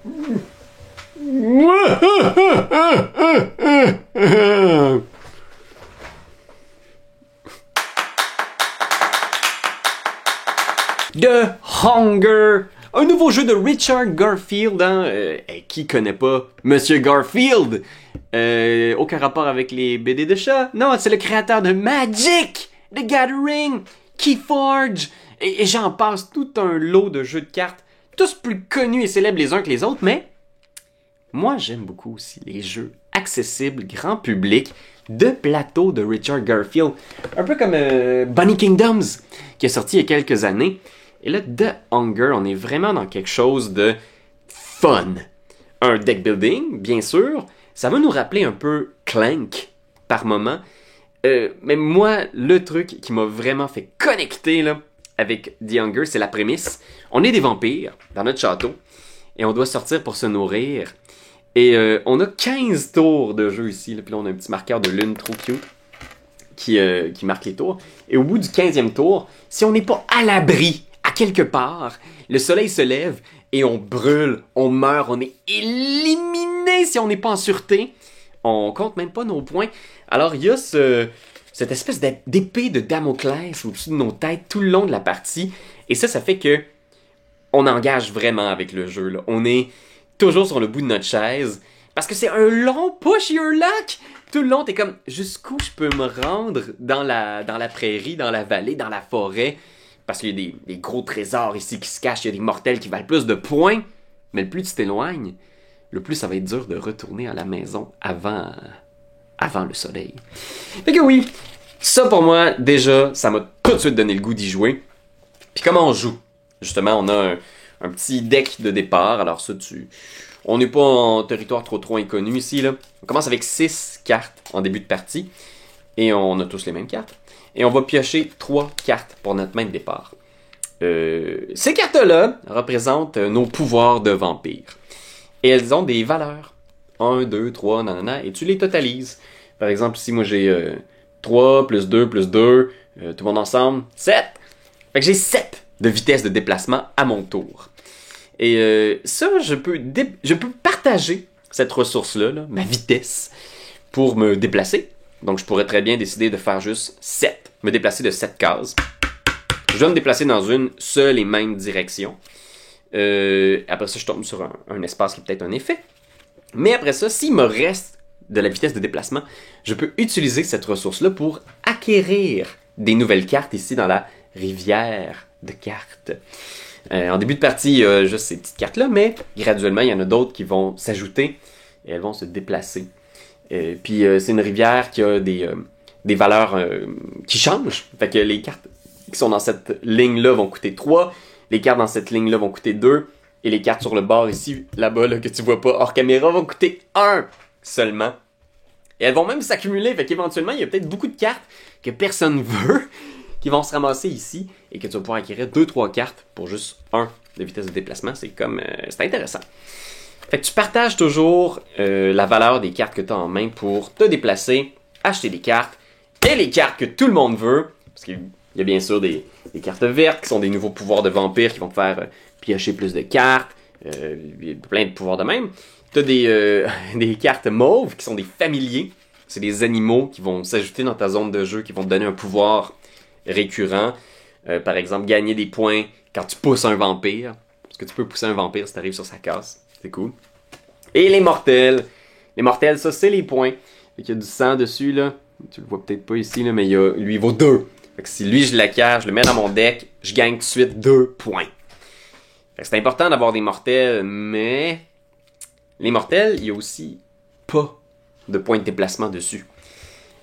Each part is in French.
The Hunger, un nouveau jeu de Richard Garfield, hein? Qui connaît pas Monsieur Garfield? Aucun rapport avec les BD de chat? Non, c'est le créateur de Magic the Gathering, Keyforge, et j'en passe tout un lot de jeux de cartes, tous plus connus et célèbres les uns que les autres, mais moi j'aime beaucoup aussi les jeux accessibles, grand public, de plateau de Richard Garfield, un peu comme Bunny Kingdoms, qui est sorti il y a quelques années. Et là, The Hunger, on est vraiment dans quelque chose de fun. Un deck building, bien sûr. Ça va nous rappeler un peu Clank, par moment. Mais moi, le truc qui m'a vraiment fait connecter là, avec The Hunger, c'est la prémisse. On est des vampires dans notre château, et on doit sortir pour se nourrir. Et on a 15 tours de jeu ici. Là, puis là, on a un petit marqueur de lune trop cute qui marque les tours. Et au bout du 15e tour, si on n'est pas à l'abri, à quelque part, le soleil se lève et on brûle, on meurt, on est éliminé si on n'est pas en sûreté. On compte même pas nos points. Alors, il y a cette espèce d'épée de Damoclès au-dessus de nos têtes tout le long de la partie. Et ça fait que on engage vraiment avec le jeu. Là. On est toujours sur le bout de notre chaise. Parce que c'est un long push your luck. Tout le long, t'es comme, jusqu'où je peux me rendre dans la prairie, dans la vallée, dans la forêt. Parce qu'il y a des gros trésors ici qui se cachent. Il y a des mortels qui valent plus de points. Mais le plus tu t'éloignes, le plus ça va être dur de retourner à la maison avant le soleil. Fait que oui, ça pour moi, déjà, ça m'a tout de suite donné le goût d'y jouer. Puis comment on joue? Justement, on a un petit deck de départ. Alors ça, on n'est pas en territoire trop inconnu ici. Là. On commence avec 6 cartes en début de partie. Et on a tous les mêmes cartes. Et on va piocher 3 cartes pour notre main de départ. Ces cartes-là représentent nos pouvoirs de vampire. Et elles ont des valeurs. 1, 2, 3, nanana. Et tu les totalises. Par exemple, ici, moi j'ai 3, plus 2, plus 2. Tout le monde ensemble, 7. Fait que j'ai 7 de vitesse de déplacement à mon tour. Et ça, je peux partager cette ressource-là, là, ma vitesse, pour me déplacer. Donc, je pourrais très bien décider de faire juste 7. Me déplacer de 7 cases. Je dois me déplacer dans une seule et même direction. Après ça, je tombe sur un espace qui est peut-être un effet. Mais après ça, s'il me reste de la vitesse de déplacement, je peux utiliser cette ressource-là pour acquérir des nouvelles cartes ici dans la rivière de cartes. En début de partie, il y a juste ces petites cartes-là, mais graduellement, il y en a d'autres qui vont s'ajouter et elles vont se déplacer. Puis c'est une rivière qui a des valeurs qui changent. Fait que les cartes qui sont dans cette ligne-là vont coûter 3, les cartes dans cette ligne-là vont coûter 2, et les cartes sur le bord ici, là-bas, là, que tu vois pas hors caméra, vont coûter 1 seulement. Et elles vont même s'accumuler, fait qu'éventuellement, il y a peut-être beaucoup de cartes que personne veut, qui vont se ramasser ici, et que tu vas pouvoir acquérir 2-3 cartes pour juste 1 de vitesse de déplacement. C'est comme... c'est intéressant. Fait que tu partages toujours la valeur des cartes que tu as en main pour te déplacer, acheter des cartes, et les cartes que tout le monde veut, parce qu'il y a bien sûr des cartes vertes qui sont des nouveaux pouvoirs de vampires qui vont te faire piocher plus de cartes, plein de pouvoirs de même. Tu as des cartes mauves qui sont des familiers, c'est des animaux qui vont s'ajouter dans ta zone de jeu, qui vont te donner un pouvoir récurrent. Par exemple, gagner des points quand tu pousses un vampire, parce que tu peux pousser un vampire si tu arrives sur sa casse. C'est cool. Et les mortels. Les mortels, ça, c'est les points. Il y a du sang dessus, là. Tu le vois peut-être pas ici, là, mais lui, il vaut 2. Fait que si lui, je l'acquiers, je le mets dans mon deck, je gagne tout de suite 2 points. Fait que c'est important d'avoir des mortels, mais... les mortels, il y a aussi pas de points de déplacement dessus.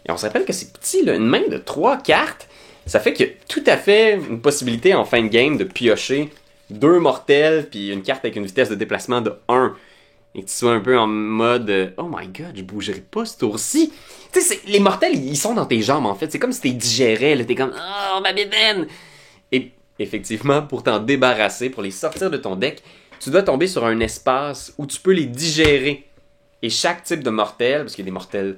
Et on se rappelle que c'est petit, là. Une main de 3 cartes, ça fait qu'il y a tout à fait une possibilité en fin de game de piocher 2 mortels, puis une carte avec une vitesse de déplacement de 1. Et que tu sois un peu en mode oh my god, je bougerai pas ce tour-ci. Tu sais, les mortels, ils sont dans tes jambes en fait. C'est comme si tu les digérais, là. T'es comme oh ma bédaine. Et effectivement, pour t'en débarrasser, pour les sortir de ton deck, tu dois tomber sur un espace où tu peux les digérer. Et chaque type de mortel, parce qu'il y a des mortels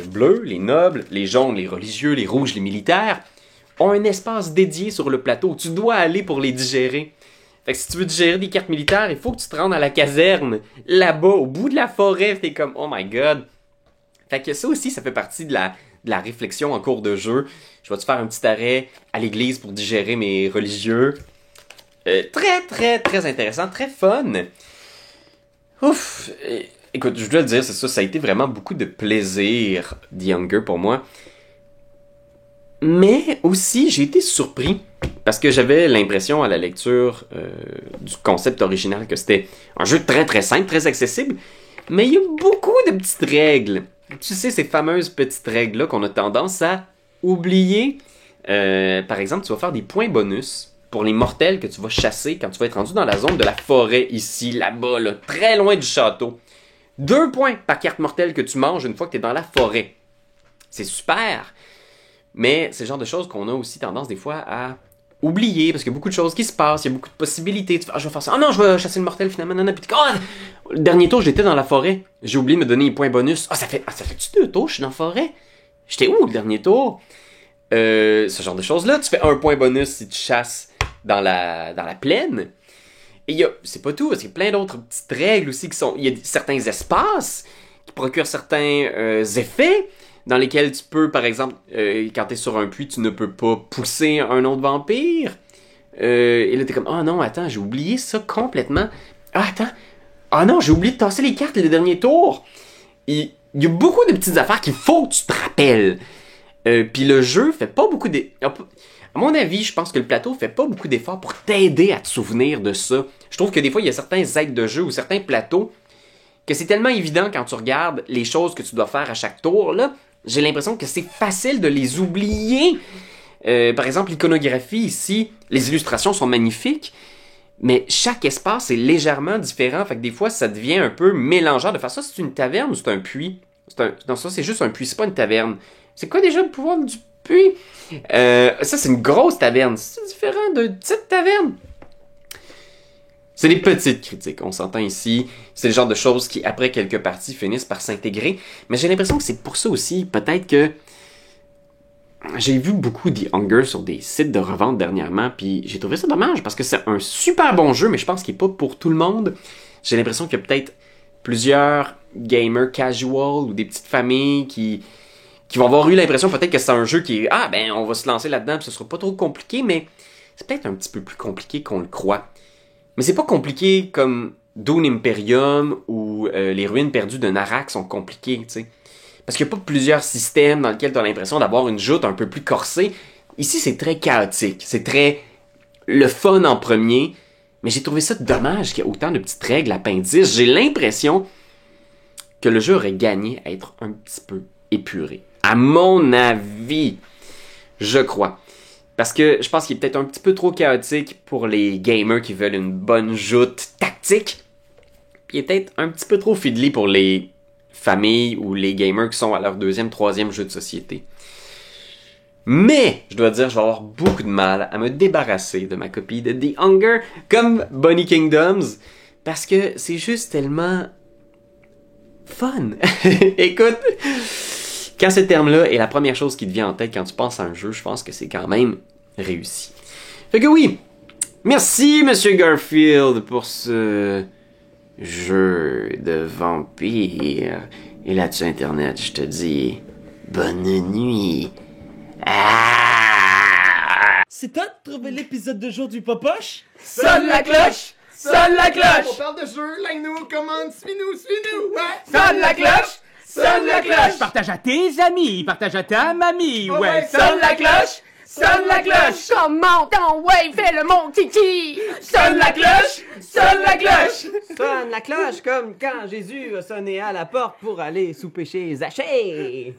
bleus, les nobles, les jaunes, les religieux, les rouges, les militaires, ont un espace dédié sur le plateau où tu dois aller pour les digérer. Fait que si tu veux digérer des cartes militaires, il faut que tu te rendes à la caserne, là-bas, au bout de la forêt. T'es comme, oh my god. Fait que ça aussi, ça fait partie de la réflexion en cours de jeu. Je vais te faire un petit arrêt à l'église pour digérer mes religieux. Très, très, très intéressant, très fun. Ouf. Écoute, je dois le dire, c'est ça a été vraiment beaucoup de plaisir, The Hunger, pour moi. Mais aussi, j'ai été surpris, parce que j'avais l'impression à la lecture du concept original que c'était un jeu très, très simple, très accessible, mais il y a beaucoup de petites règles. Tu sais, ces fameuses petites règles-là qu'on a tendance à oublier. Par exemple, tu vas faire des points bonus pour les mortels que tu vas chasser quand tu vas être rendu dans la zone de la forêt, ici, là-bas, là, très loin du château. 2 points par carte mortelle que tu manges une fois que tu es dans la forêt. C'est super, mais c'est le genre de choses qu'on a aussi tendance des fois à oublier, parce qu'il y a beaucoup de choses qui se passent, il y a beaucoup de possibilités. Tu fais, je vais faire ça. Ah non, je vais chasser le mortel finalement. Non, non, puis le dernier tour, j'étais dans la forêt. J'ai oublié de me donner les points bonus. Ça fait-tu 2 tours, je suis dans la forêt? J'étais où le dernier tour? Ce genre de choses-là. Tu fais 1 point bonus si tu chasses dans la plaine. Et c'est pas tout, parce qu'il y a plein d'autres petites règles aussi qui sont... Il y a certains espaces qui procurent certains effets dans lesquels tu peux, par exemple, quand t'es sur un puits, tu ne peux pas pousser un autre vampire. Et là, t'es comme, oh non, attends, j'ai oublié ça complètement. Ah, attends. Ah non, j'ai oublié de tasser les cartes le dernier tour. Il y a beaucoup de petites affaires qu'il faut que tu te rappelles. Puis le jeu fait pas beaucoup À mon avis, je pense que le plateau fait pas beaucoup d'efforts pour t'aider à te souvenir de ça. Je trouve que des fois, il y a certains aides de jeu ou certains plateaux que c'est tellement évident quand tu regardes les choses que tu dois faire à chaque tour, là. J'ai l'impression que c'est facile de les oublier. Par exemple, l'iconographie ici, les illustrations sont magnifiques, mais chaque espace est légèrement différent. Fait que des fois, ça devient un peu mélangeant de faire ça. C'est une taverne ou c'est un puits? Non, ça, c'est juste un puits, c'est pas une taverne. C'est quoi déjà le pouvoir du puits? Ça, c'est une grosse taverne. C'est différent d'une petite taverne. C'est des petites critiques, on s'entend ici. C'est le genre de choses qui, après quelques parties, finissent par s'intégrer. Mais j'ai l'impression que c'est pour ça aussi, peut-être que... J'ai vu beaucoup The Hunger sur des sites de revente dernièrement, puis j'ai trouvé ça dommage, parce que c'est un super bon jeu, mais je pense qu'il n'est pas pour tout le monde. J'ai l'impression qu'il y a peut-être plusieurs gamers casual ou des petites familles qui vont avoir eu l'impression peut-être que c'est un jeu qui est... Ah, ben, on va se lancer là-dedans, puis ce sera pas trop compliqué, mais c'est peut-être un petit peu plus compliqué qu'on le croit. Mais c'est pas compliqué comme Dune Imperium ou les ruines perdues de Narak sont compliquées, tu sais. Parce qu'il n'y a pas plusieurs systèmes dans lesquels tu as l'impression d'avoir une joute un peu plus corsée. Ici, c'est très chaotique. C'est très le fun en premier. Mais j'ai trouvé ça dommage qu'il y ait autant de petites règles appendices. J'ai l'impression que le jeu aurait gagné à être un petit peu épuré. À mon avis, je crois. Parce que je pense qu'il est peut-être un petit peu trop chaotique pour les gamers qui veulent une bonne joute tactique. Puis il est peut-être un petit peu trop fiddly pour les familles ou les gamers qui sont à leur 2e, 3e jeu de société. Mais, je dois dire, je vais avoir beaucoup de mal à me débarrasser de ma copie de The Hunger comme Bunny Kingdoms. Parce que c'est juste tellement fun. Écoute, quand ce terme-là est la première chose qui te vient en tête quand tu penses à un jeu, je pense que c'est quand même réussi. Fait que oui, merci Monsieur Garfield pour ce jeu de vampire. Et là-dessus Internet, je te dis bonne nuit. Ah! C'est toi de trouver l'épisode de jour du Popoche? Sonne la cloche! Sonne la cloche! On parle de jeu, like-nous, commande, suis-nous, ouais! Sonne la cloche! Sonne la cloche! Partage à tes amis, partage à ta mamie, ouais! Sonne la cloche! Sonne la cloche! Comment ton ouais, fais le mon kiki! Sonne la cloche! Sonne la cloche! Sonne la cloche comme quand Jésus a sonné à la porte pour aller souper chez Zachée.